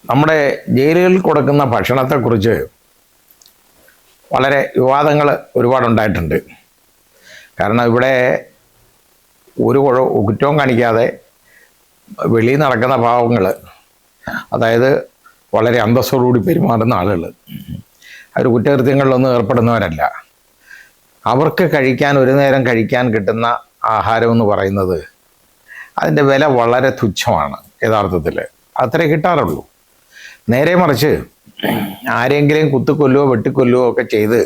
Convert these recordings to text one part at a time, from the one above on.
നമ്മുടെ ജയിലുകളിൽ കൊടുക്കുന്ന ഭക്ഷണത്തെക്കുറിച്ച് വളരെ വിവാദങ്ങൾ ഒരുപാടുണ്ടായിട്ടുണ്ട്. കാരണം ഇവിടെ ഒരു കുറ്റവും കാണിക്കാതെ വെളിയിൽ നടക്കുന്ന പാവങ്ങൾ, അതായത് വളരെ അന്തസ്സോടുകൂടി പെരുമാറുന്ന ആളുകൾ, അവർ കുറ്റകൃത്യങ്ങളിലൊന്നും ഏർപ്പെടുന്നവരല്ല. അവർക്ക് കഴിക്കാൻ, ഒരു നേരം കഴിക്കാൻ കിട്ടുന്ന ആഹാരം എന്ന് പറയുന്നത് അതിൻ്റെ വില വളരെ തുച്ഛമാണ്. യഥാർത്ഥത്തിൽ അത്രേ കിട്ടാറുള്ളൂ. നേരെ മറിച്ച് ആരെങ്കിലും കുത്തിക്കൊല്ലുകയോ വെട്ടിക്കൊല്ലുകയോ ഒക്കെ ചെയ്ത്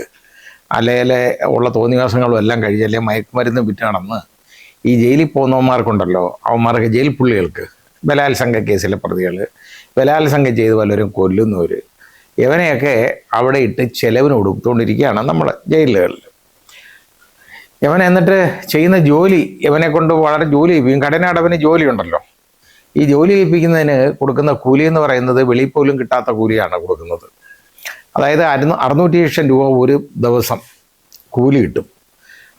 അല്ലെങ്കിൽ ഉള്ള തോന്നിവാസങ്ങളും എല്ലാം കഴിഞ്ഞ്, അല്ലെങ്കിൽ മയക്കുമരുന്ന് വിറ്റ് നടന്ന് ഈ ജയിലിൽ പോകുന്നവന്മാർക്കുണ്ടല്ലോ, അവന്മാർക്ക് ജയിൽ പുള്ളികൾക്ക്, ബലാത്സംഗ കേസിലെ പ്രതികൾ, ബലാത്സംഗം ചെയ്ത് പലരും കൊല്ലുന്നവർ, ഇവനെയൊക്കെ അവിടെ ഇട്ട് ചെലവിന് കൊടുത്തുകൊണ്ടിരിക്കുകയാണ് നമ്മൾ ജയിലുകളിൽ. ഇവൻ എന്നിട്ട് ചെയ്യുന്ന ജോലി, ഇവനെ കൊണ്ട് വളരെ ജോലി ചെയ്യിപ്പിക്കും. കഠിനാടവന് ജോലി ഉണ്ടല്ലോ. ഈ ജോലി ചെയ്യിപ്പിക്കുന്നതിന് കൊടുക്കുന്ന കൂലി എന്ന് പറയുന്നത് വെളിയിൽ പോലും കിട്ടാത്ത കൂലിയാണ് കൊടുക്കുന്നത്. അതായത് 600,000 രൂപ ഒരു ദിവസം കൂലി കിട്ടും.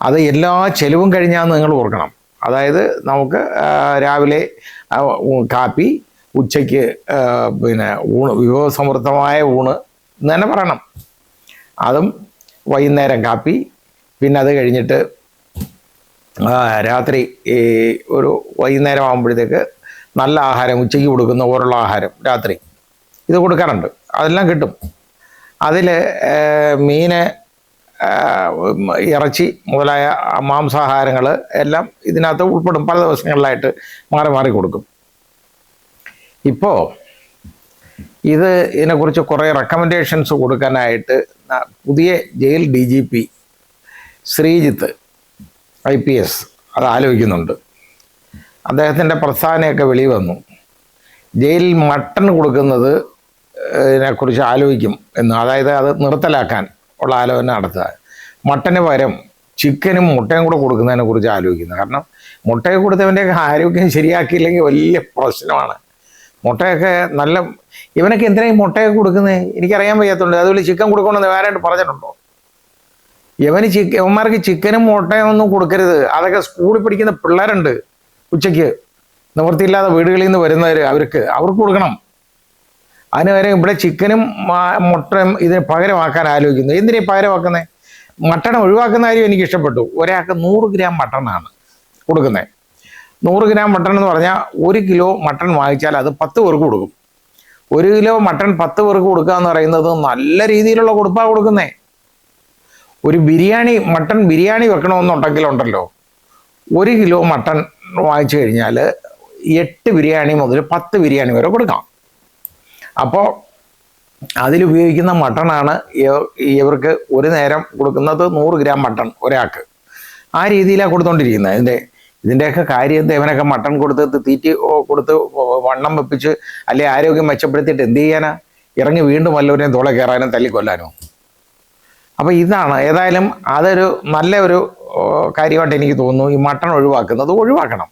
അത് എല്ലാ ചെലവും കഴിഞ്ഞാൽ നിങ്ങൾ ഓർക്കണം. അതായത് നമുക്ക് രാവിലെ കാപ്പി, ഉച്ചയ്ക്ക് ഊണ്, വിഭവസമൃദ്ധമായ ഊണ് എന്ന് തന്നെ പറയണം, അതും വൈകുന്നേരം കാപ്പി, പിന്നെ അത് കഴിഞ്ഞിട്ട് രാത്രി ഒരു വൈകുന്നേരം ആകുമ്പോഴത്തേക്ക് നല്ല ആഹാരം, ഉച്ചയ്ക്ക് കൊടുക്കുന്ന ഓരോ ആഹാരം രാത്രി ഇത് കൊടുക്കാറുണ്ട്. അതെല്ലാം കിട്ടും. അതിൽ മീന്, ഇറച്ചി മുതലായ മാംസാഹാരങ്ങൾ എല്ലാം ഇതിനകത്ത് ഉൾപ്പെടും. പല ദിവസങ്ങളിലായിട്ട് മാറി മാറി കൊടുക്കും. ഇപ്പോൾ ഇതിനെക്കുറിച്ച് കുറേ റെക്കമെൻഡേഷൻസ് കൊടുക്കാനായിട്ട് പുതിയ ജയിൽ DGP ശ്രീജിത്ത് IPS അത് ആലോചിക്കുന്നുണ്ട്. അദ്ദേഹത്തിൻ്റെ പ്രസ്താവനയൊക്കെ വെളിയിൽ വന്നു. ജയിലിൽ മട്ടൺ കൊടുക്കുന്നത് ഇതിനെക്കുറിച്ച് ആലോചിക്കും എന്ന്, അതായത് അത് നിർത്തലാക്കാൻ ഉള്ള ആലോചന നടത്തുക. മട്ടന് പകരം ചിക്കനും മുട്ടയും കൂടെ കൊടുക്കുന്നതിനെ കുറിച്ച് ആലോചിക്കുന്നത്. കാരണം മുട്ടയെ കൊടുത്തവൻ്റെയൊക്കെ ആരോഗ്യം ശരിയാക്കിയില്ലെങ്കിൽ വലിയ പ്രശ്നമാണ്. മുട്ടയൊക്കെ നല്ല, ഇവനൊക്കെ എന്തിനാണ് മുട്ടയൊക്കെ കൊടുക്കുന്നത് എനിക്കറിയാൻ വയ്യാത്തതുണ്ട്. അതുപോലെ ചിക്കൻ കൊടുക്കണമെന്ന് വേറെ പറഞ്ഞിട്ടുണ്ടോ? ഇവന്മാർക്ക് ചിക്കനും മുട്ടയും ഒന്നും കൊടുക്കരുത്. അതൊക്കെ സ്കൂളിൽ പഠിക്കുന്ന പിള്ളേരുണ്ട്, ഉച്ചയ്ക്ക് നിവൃത്തിയില്ലാതെ വീടുകളിൽ നിന്ന് വരുന്നവർ, അവർക്ക് കൊടുക്കണം. അതിന് വരെ ഇവിടെ ചിക്കനും മുട്ടയും ഇതിന് പകരമാക്കാൻ ആലോചിക്കുന്നു. എന്തിനാ പകരമാക്കുന്നത്? മട്ടൺ ഒഴിവാക്കുന്ന കാര്യം എനിക്ക് ഇഷ്ടപ്പെട്ടു. ഒരാൾക്ക് 100 ഗ്രാം മട്ടണാണ് കൊടുക്കുന്നത്. 100 ഗ്രാം മട്ടൺ എന്ന് പറഞ്ഞാൽ 1 കിലോ മട്ടൺ വാങ്ങിച്ചാൽ അത് 10 പേർക്ക് കൊടുക്കും. 1 കിലോ മട്ടൺ 10 പേർക്ക് കൊടുക്കുക എന്ന് പറയുന്നത് നല്ല രീതിയിലുള്ള കൊടുപ്പാണ് കൊടുക്കുന്നത്. ഒരു മട്ടൺ ബിരിയാണി വെക്കണമെന്നുണ്ടെങ്കിലുണ്ടല്ലോ, 1 കിലോ മട്ടൺ വാങ്ങിച്ചു കഴിഞ്ഞാൽ 8 ബിരിയാണി മുതൽ 10 ബിരിയാണി വരെ കൊടുക്കാം. അപ്പോൾ അതിലുപയോഗിക്കുന്ന മട്ടണാണ് ഇവർക്ക് ഒരു നേരം കൊടുക്കുന്നത്. 100 ഗ്രാം മട്ടൺ ഒരാൾക്ക്. ആ രീതിയിലാണ് കൊടുത്തുകൊണ്ടിരിക്കുന്നത്. ഇതിൻ്റെയൊക്കെ കാര്യം എന്താ? ഇവനൊക്കെ മട്ടൺ കൊടുത്ത് തീറ്റി കൊടുത്ത് വണ്ണം വെപ്പിച്ച് അല്ലെങ്കിൽ ആരോഗ്യം മെച്ചപ്പെടുത്തിയിട്ട് എന്ത് ചെയ്യാനാ? ഇറങ്ങി വീണ്ടും വല്ലവരെയും തോളെ കയറാനും തല്ലിക്കൊല്ലാനോ? അപ്പോൾ ഇതാണ് ഏതായാലും അതൊരു നല്ല ഒരു കാര്യമായിട്ട് എനിക്ക് തോന്നുന്നു. ഈ മട്ടൺ ഒഴിവാക്കണം.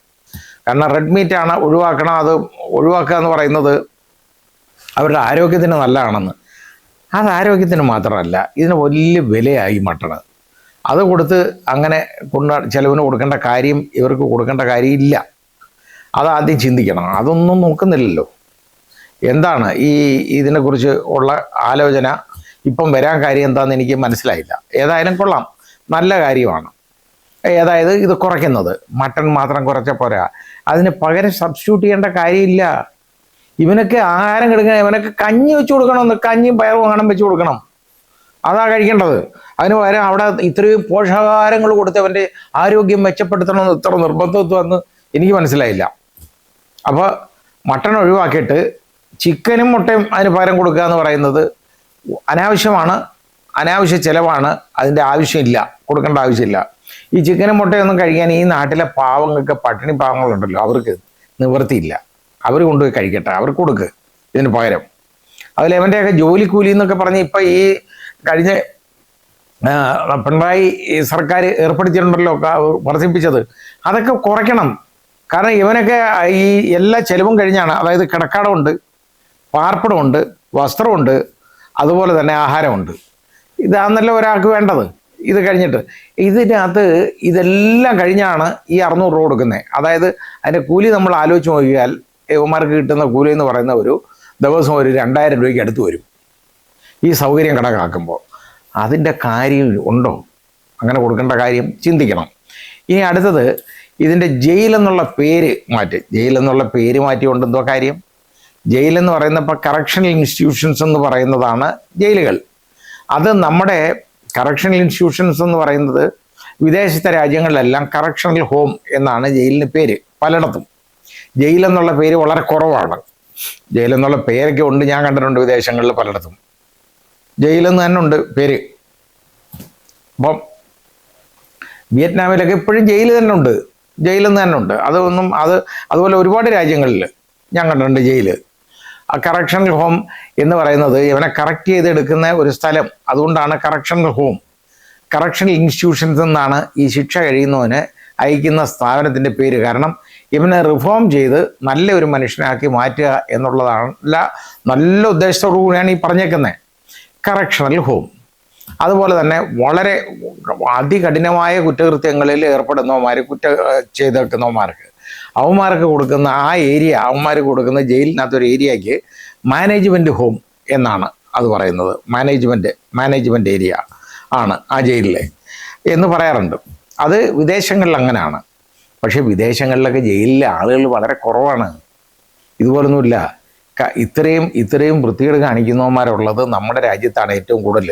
കാരണം റെഡ് മീറ്റാണ് ഒഴിവാക്കണം. അത് ഒഴിവാക്കുക എന്ന് പറയുന്നത് അവരുടെ ആരോഗ്യത്തിന് നല്ലതാണെന്ന്. അത് ആരോഗ്യത്തിന് മാത്രമല്ല, ഇതിന് വലിയ വിലയായി മട്ടണ്. അത് കൊടുത്ത് അങ്ങനെ ചിലവിന് കൊടുക്കേണ്ട കാര്യം, ഇവർക്ക് കൊടുക്കേണ്ട കാര്യമില്ല. അതാദ്യം ചിന്തിക്കണം. അതൊന്നും നോക്കുന്നില്ലല്ലോ. എന്താണ് ഇതിനെക്കുറിച്ച് ഉള്ള ആലോചന? ഇപ്പം വരാൻ കാര്യം എന്താണെന്ന് എനിക്ക് മനസ്സിലായില്ല. ഏതായാലും കൊള്ളാം, നല്ല കാര്യമാണ്. അതായത് ഇത് കുറയ്ക്കുന്നത്, മട്ടൺ മാത്രം കുറച്ചാൽ പോരാ, അതിന് പകരം സബ്സ്റ്റിറ്റ്യൂട്ട് ചെയ്യേണ്ട കാര്യമില്ല. ഇവനൊക്കെ ആഹാരം കിടക്കണം. ഇവനൊക്കെ കഞ്ഞി വെച്ച് കൊടുക്കണം, കഞ്ഞിയും പയറും അങ്ങനെ വെച്ച് കൊടുക്കണം. അതാ കഴിക്കേണ്ടത്. അതിന് പകരം അവിടെ ഇത്രയും പോഷകാഹാരങ്ങൾ കൊടുത്ത് അവൻ്റെ ആരോഗ്യം മെച്ചപ്പെടുത്തണമെന്ന് ഇത്ര നിർബന്ധത്വമെന്ന് എനിക്ക് മനസ്സിലായില്ല. അപ്പോൾ മട്ടൺ ഒഴിവാക്കിയിട്ട് ചിക്കനും മുട്ടയും അതിന് പകരം കൊടുക്കുക എന്ന് പറയുന്നത് അനാവശ്യമാണ്, അനാവശ്യ ചിലവാണ്. അതിൻ്റെ ആവശ്യമില്ല, കൊടുക്കേണ്ട ആവശ്യമില്ല. ഈ ചിക്കനും മുട്ടയൊന്നും കഴിക്കാൻ ഈ നാട്ടിലെ പാവങ്ങൾക്ക്, പട്ടിണി പാവങ്ങളുണ്ടല്ലോ, അവർക്ക് നിവൃത്തിയില്ല. അവർ കൊണ്ടുപോയി കഴിക്കട്ടെ, അവർക്ക് കൊടുക്ക് ഇതിന് പകരം. അതിൽ ഇവൻ്റെയൊക്കെ ജോലിക്കൂലി എന്നൊക്കെ പറഞ്ഞ് ഇപ്പം ഈ കഴിഞ്ഞ പിണറായി സർക്കാർ ഏർപ്പെടുത്തിയിട്ടുണ്ടല്ലോ വർദ്ധിപ്പിച്ചത്, അതൊക്കെ കുറയ്ക്കണം. കാരണം ഇവനൊക്കെ ഈ എല്ലാ ചെലവും കഴിഞ്ഞാണ്. അതായത് കിടക്കാടമുണ്ട്, പാർപ്പിടമുണ്ട്, വസ്ത്രമുണ്ട്, അതുപോലെ തന്നെ ആഹാരമുണ്ട്. ഇതാണല്ലോ ഒരാൾക്ക് വേണ്ടത്. ഇത് കഴിഞ്ഞിട്ട് ഇതിനകത്ത് ഇതെല്ലാം കഴിഞ്ഞാണ് ഈ 600 രൂപ കൊടുക്കുന്നത്. അതായത് അതിൻ്റെ കൂലി നമ്മൾ ആലോചിച്ച് നോക്കിയാൽ ഇവന്മാർക്ക് കിട്ടുന്ന കൂലി എന്ന് പറയുന്ന ഒരു ദിവസം ഒരു 2000 രൂപയ്ക്ക് അടുത്ത് വരും ഈ സൗകര്യം കണക്കാക്കുമ്പോൾ. അതിൻ്റെ കാര്യം ഉണ്ടോ? അങ്ങനെ കൊടുക്കേണ്ട കാര്യം ചിന്തിക്കണം. ഇനി അടുത്തത്, ഇതിൻ്റെ ജയിലെന്നുള്ള പേര് മാറ്റി. ജയിലെന്നുള്ള പേര് മാറ്റിക്കൊണ്ട് എന്തോ കാര്യം? ജയിലെന്ന് പറയുന്നപ്പോൾ കറക്ഷണൽ ഇൻസ്റ്റിറ്റ്യൂഷൻസ് എന്ന് പറയുന്നതാണ് ജയിലുകൾ. അത് നമ്മുടെ കറക്ഷണൽ ഇൻസ്റ്റിറ്റ്യൂഷൻസ് എന്ന് പറയുന്നത് വിദേശത്തെ രാജ്യങ്ങളിലെല്ലാം കറക്ഷണൽ ഹോം എന്നാണ് ജയിലിന് പേര്. പലയിടത്തും ജയിലെന്നുള്ള പേര് വളരെ കുറവാണ്. ജയിലെന്നുള്ള പേരൊക്കെ ഉണ്ട്, ഞാൻ കണ്ടിട്ടുണ്ട് വിദേശങ്ങളിൽ പലയിടത്തും ജയിലെന്ന് തന്നെ ഉണ്ട് പേര്. അപ്പം വിയറ്റ്നാമിലൊക്കെ ഇപ്പോഴും ജയിൽ തന്നെ ഉണ്ട്, ജയിലെന്ന് തന്നെ ഉണ്ട്. അതുപോലെ ഒരുപാട് രാജ്യങ്ങളിൽ ഞാൻ കണ്ടിട്ടുണ്ട് ജയിൽ. ആ കറക്ഷണൽ ഹോം എന്ന് പറയുന്നത് ഇവനെ കറക്റ്റ് ചെയ്തെടുക്കുന്ന ഒരു സ്ഥലം, അതുകൊണ്ടാണ് കറക്ഷണൽ ഹോം. കറക്ഷണൽ ഇൻസ്റ്റിറ്റ്യൂഷൻസ് എന്നാണ് ഈ ശിക്ഷ കഴിയുന്നവന് അയക്കുന്ന സ്ഥാപനത്തിൻ്റെ പേര്. കാരണം ഇവനെ റിഫോം ചെയ്ത് നല്ല ഒരു മനുഷ്യനാക്കി മാറ്റുക എന്നുള്ളതാണ് നല്ല ഉദ്ദേശത്തോടു കൂടിയാണ് ഈ പറഞ്ഞേക്കുന്നത് കറക്ഷണൽ ഹോം. അതുപോലെ തന്നെ വളരെ അതികഠിനമായ കുറ്റകൃത്യങ്ങളിൽ ഏർപ്പെടുന്നവന്മാർ, ചെയ്തേക്കുന്നവന്മാർക്ക് അവന്മാർക്ക് കൊടുക്കുന്ന ആ ഏരിയ, അവന്മാർക്ക് കൊടുക്കുന്ന ജയിലിനകത്തൊരു ഏരിയയ്ക്ക് മാനേജ്മെൻറ്റ് ഹോം എന്നാണ് അത് പറയുന്നത്. മാനേജ്മെൻറ്റ് ഏരിയ ആണ് ആ ജയിലിലെ എന്ന് പറയാറുണ്ട്. അത് വിദേശങ്ങളിൽ അങ്ങനെയാണ്. പക്ഷേ വിദേശങ്ങളിലൊക്കെ ജയിലിലെ ആളുകൾ വളരെ കുറവാണ്. ഇതുപോലൊന്നുമില്ല. ഇത്രയും വൃത്തികേട് കാണിക്കുന്നവന്മാരുള്ളത് നമ്മുടെ രാജ്യത്താണ് ഏറ്റവും കൂടുതൽ.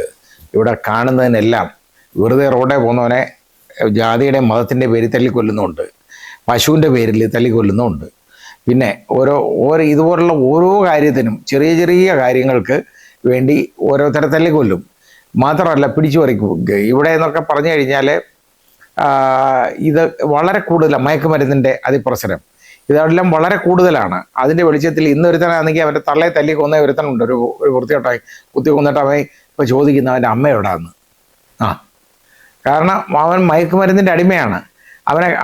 ഇവിടെ കാണുന്നതിനെല്ലാം വെറുതെ റോഡേ പോകുന്നവനെ ജാതിയുടെ മതത്തിൻ്റെ പേരിൽ തല്ലിക്കൊല്ലുന്നുണ്ട്, പശുവിൻ്റെ പേരിൽ തല്ലിക്കൊല്ലുന്നുമുണ്ട്. പിന്നെ ഇതുപോലുള്ള ഓരോ കാര്യത്തിനും ചെറിയ കാര്യങ്ങൾക്ക് വേണ്ടി ഓരോരുത്തരെ തല്ലിക്കൊല്ലും. മാത്രമല്ല പിടിച്ചു പറിക്കും. ഇവിടെ എന്നൊക്കെ പറഞ്ഞു കഴിഞ്ഞാൽ ഇത് വളരെ കൂടുതലാണ്. മയക്കുമരുന്നിൻ്റെ അതിപ്രസരം ഇതെല്ലാം വളരെ കൂടുതലാണ്. അതിൻ്റെ വെളിച്ചത്തിൽ ഇന്നൊരുത്തനാണെങ്കിൽ അവൻ്റെ തള്ളയെ തല്ലി കൊന്ന ഒരുത്തനുണ്ട്, ഒരു വൃത്തിയോട്ടായി കുത്തി കൊന്നിട്ട് അവൻ ഇപ്പോൾ ചോദിക്കുന്ന അവൻ്റെ അമ്മ എവിടാന്ന്. കാരണം അവൻ മയക്കുമരുന്നിൻ്റെ അടിമയാണ്.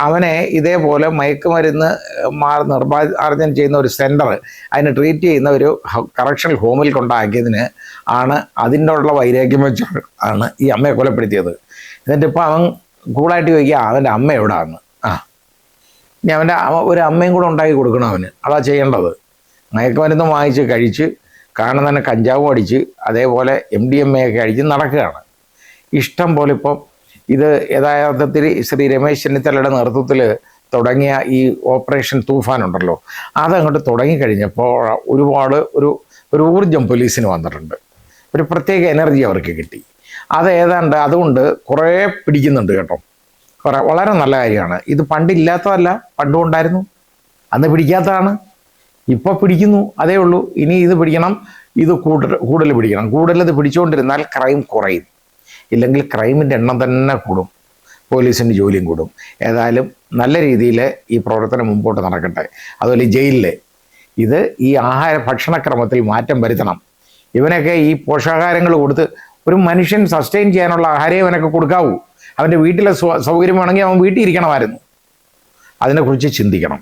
അവനെ ഇതേപോലെ മയക്കുമരുന്ന് നിർമ്മാർജ്ജനം ചെയ്യുന്ന ഒരു സെൻറ്റർ, അതിനെ ട്രീറ്റ് ചെയ്യുന്ന ഒരു കറക്ഷണൽ ഹോമിൽ കൊണ്ടാക്കിയതിന് ആണ് അതിൻ്റെ വൈരാഗ്യം വെച്ചാണ് ഈ അമ്മയെ കൊലപ്പെടുത്തിയത്. എന്നിട്ടിപ്പോൾ അവൻ കൂളായിട്ട് ചോദിക്കുക അവൻ്റെ അമ്മ എവിടാന്ന്. ഇനി അവൻ്റെ ഒരു അമ്മയും കൂടെ ഉണ്ടാക്കി കൊടുക്കണം അവന്. അതാ ചെയ്യേണ്ടത്. മയക്കുമരുന്ന് വാങ്ങിച്ച് കഴിച്ച് കാണുന്നതിന് കഞ്ചാവും അടിച്ച് അതേപോലെ MDMA ഒക്കെ അടിച്ച് നടക്കുകയാണ് ഇഷ്ടം പോലെ. ഇപ്പം ഇത് യഥാർത്ഥത്തിൽ ശ്രീ രമേശ് ചെന്നിത്തലയുടെ നേതൃത്വത്തിൽ തുടങ്ങിയ ഈ ഓപ്പറേഷൻ തൂഫാൻ ഉണ്ടല്ലോ, അതങ്ങോട്ട് തുടങ്ങിക്കഴിഞ്ഞപ്പോൾ ഒരുപാട് ഒരു ഊർജം പോലീസിന് വന്നിട്ടുണ്ട്. ഒരു പ്രത്യേക എനർജി അവർക്ക് കിട്ടി. അതുകൊണ്ട് കുറേ പിടിക്കുന്നുണ്ട് കേട്ടോ. വളരെ നല്ല കാര്യമാണ്. ഇത് പണ്ടില്ലാത്തതല്ല, പണ്ടും ഉണ്ടായിരുന്നു. അന്ന് പിടിക്കാത്തതാണ്, ഇപ്പോൾ പിടിക്കുന്നു, അതേ ഉള്ളൂ. ഇനി ഇത് പിടിക്കണം, ഇത് കൂടുതൽ പിടിക്കണം. കൂടുതൽ പിടിച്ചുകൊണ്ടിരുന്നാൽ ക്രൈം കുറയും, ഇല്ലെങ്കിൽ ക്രൈമിൻ്റെ എണ്ണം തന്നെ കൂടും, പോലീസിൻ്റെ ജോലിയും കൂടും. ഏതായാലും നല്ല രീതിയിൽ ഈ പ്രവർത്തനം മുമ്പോട്ട് നടക്കട്ടെ. അതുപോലെ ജയിലിൽ ഈ ഭക്ഷണക്രമത്തിൽ മാറ്റം വരുത്തണം. ഇവനൊക്കെ ഈ പോഷകാഹാരങ്ങൾ കൊടുത്ത് ഒരു മനുഷ്യൻ സസ്റ്റെയിൻ ചെയ്യാനുള്ള ആഹാരം ഇവനൊക്കെ കൊടുക്കാവൂ. അവൻ്റെ വീട്ടിലെ സൗകര്യം വേണമെങ്കിൽ അവൻ വീട്ടിൽ ഇരിക്കണമായിരുന്നു. അതിനെക്കുറിച്ച് ചിന്തിക്കണം.